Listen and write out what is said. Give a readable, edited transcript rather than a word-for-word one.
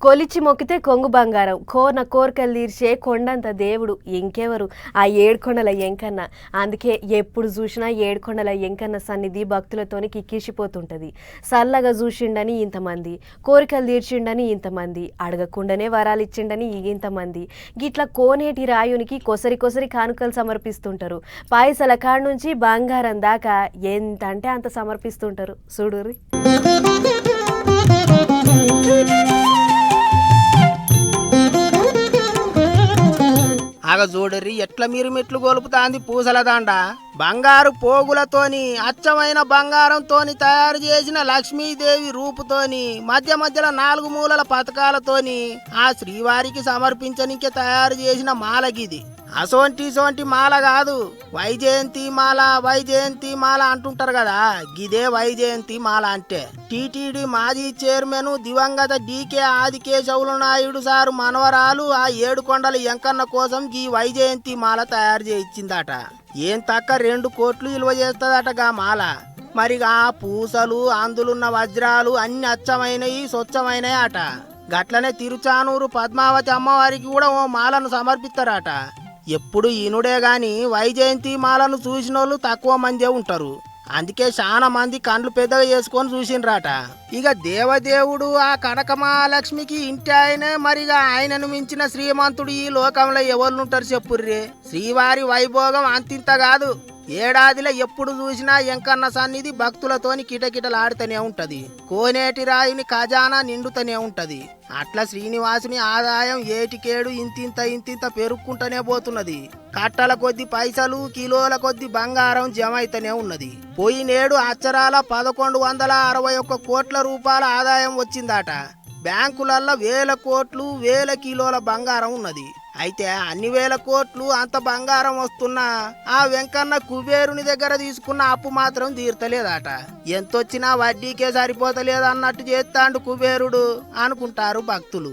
కొలిచి మొక్కితే కొంగు బంగారం, కోరికలు తీర్చే కొండంత దేవుడు ఇంకెవరు, ఆ ఏడుకొండల ఎంకన్న. అందుకే ఎప్పుడు చూసినా ఏడుకొండల ఎంకన్న సన్నిధి భక్తులతోని కిక్కిసిపోతుంటది. సల్లగా చూసిండని ఇంతమంది, కోరికలు తీర్చిండని ఇంతమంది, అడగకుండానే వరాలు ఇచ్చిండని ఇంతమంది. గిట్ల కోనేటి రాయునికి కొసరి కొసరి కానుకలు సమర్పిస్తుంటారు. పాయసల కాడ నుంచి బంగారం దాకా ఎంత అంటే అంత సమర్పిస్తుంటారు. చూడుర్రి. ఆగ చూడరి ఎట్ల మీరు మెట్లు గొలుపుతాంది పూసల దండ. బంగారు పోగులతోని అచ్చమైన బంగారంతోని తయారు చేసిన లక్ష్మీదేవి రూపుతోని మధ్య మధ్యలో 4 మూలల పథకాలతోని ఆ శ్రీవారికి సమర్పించనికే తయారు చేసిన మాలగిది. అసోంటి మాల కాదు, వైజయంతి మాల అంటుంటారు కదా, గిదే వైజయంతి మాల అంటే. టీటీడీ మాజీ చైర్మన్ దివంగత డీకే ఆదికేశవులు నాయుడు సారు మనవరాలు ఆ ఏడుకొండల ఎంకన్న కోసం ఈ వైజయంతి మాల తయారు చేయించిందట. ఏం తక్క 2 కోట్లు విలువ చేస్తుందటగా మాల. మరిగా పూసలు అందులున్న వజ్రాలు అన్ని అచ్చమైనవి, స్వచ్ఛమైనవి అట. గట్లనే తిరుచానూరు పద్మావతి అమ్మవారికి కూడా ఓ మాలను సమర్పిస్తారట. ఎప్పుడు ఈనుడే గాని వైజయంతి మాలను చూసినోళ్ళు తక్కువ మందే ఉంటారు. అందుకే చాలా మంది కండ్లు పెద్దగా చేసుకొని చూసిండ్రాట. ఇక దేవదేవుడు ఆ కనకమహాలక్ష్మికి ఇంటి ఆయనే, మరిగా ఆయనను మించిన శ్రీమంతుడు ఈ లోకంలో ఎవరుంటారు చెప్పుర్రే. శ్రీవారి వైభోగం అంతింత కాదు. ఏడాదిలో ఎప్పుడు చూసినా ఎంకన్న సన్నిధి భక్తులతోని కిటకిటలాడుతూనే ఉంటది. కోనేటి రాయుని ఖజానా నిండుతూనే ఉంటది. అట్లా శ్రీనివాసుని ఆదాయం ఏటికేడు ఇంతింత పెరుక్కుంటూనే పోతున్నది. కట్టల కొద్ది పైసలు, కిలోల కొద్ది బంగారం జమ అయితేనే ఉన్నది. పోయినేడు అచ్చరాల 1161 కోట్ల రూపాయల ఆదాయం వచ్చిందట. బ్యాంకులల్లో 1000 కోట్లు, 1000 కిలోల బంగారం ఉన్నది. అయితే అన్ని 1000 కోట్లు అంత బంగారం వస్తున్నా ఆ వెంకన్న కుబేరుని దగ్గర తీసుకున్న అప్పు మాత్రం తీర్తలేదట. ఎంతొచ్చినా వడ్డీకే సరిపోతలేదు అన్నట్టు చేస్తాండు కుబేరుడు అనుకుంటారు భక్తులు.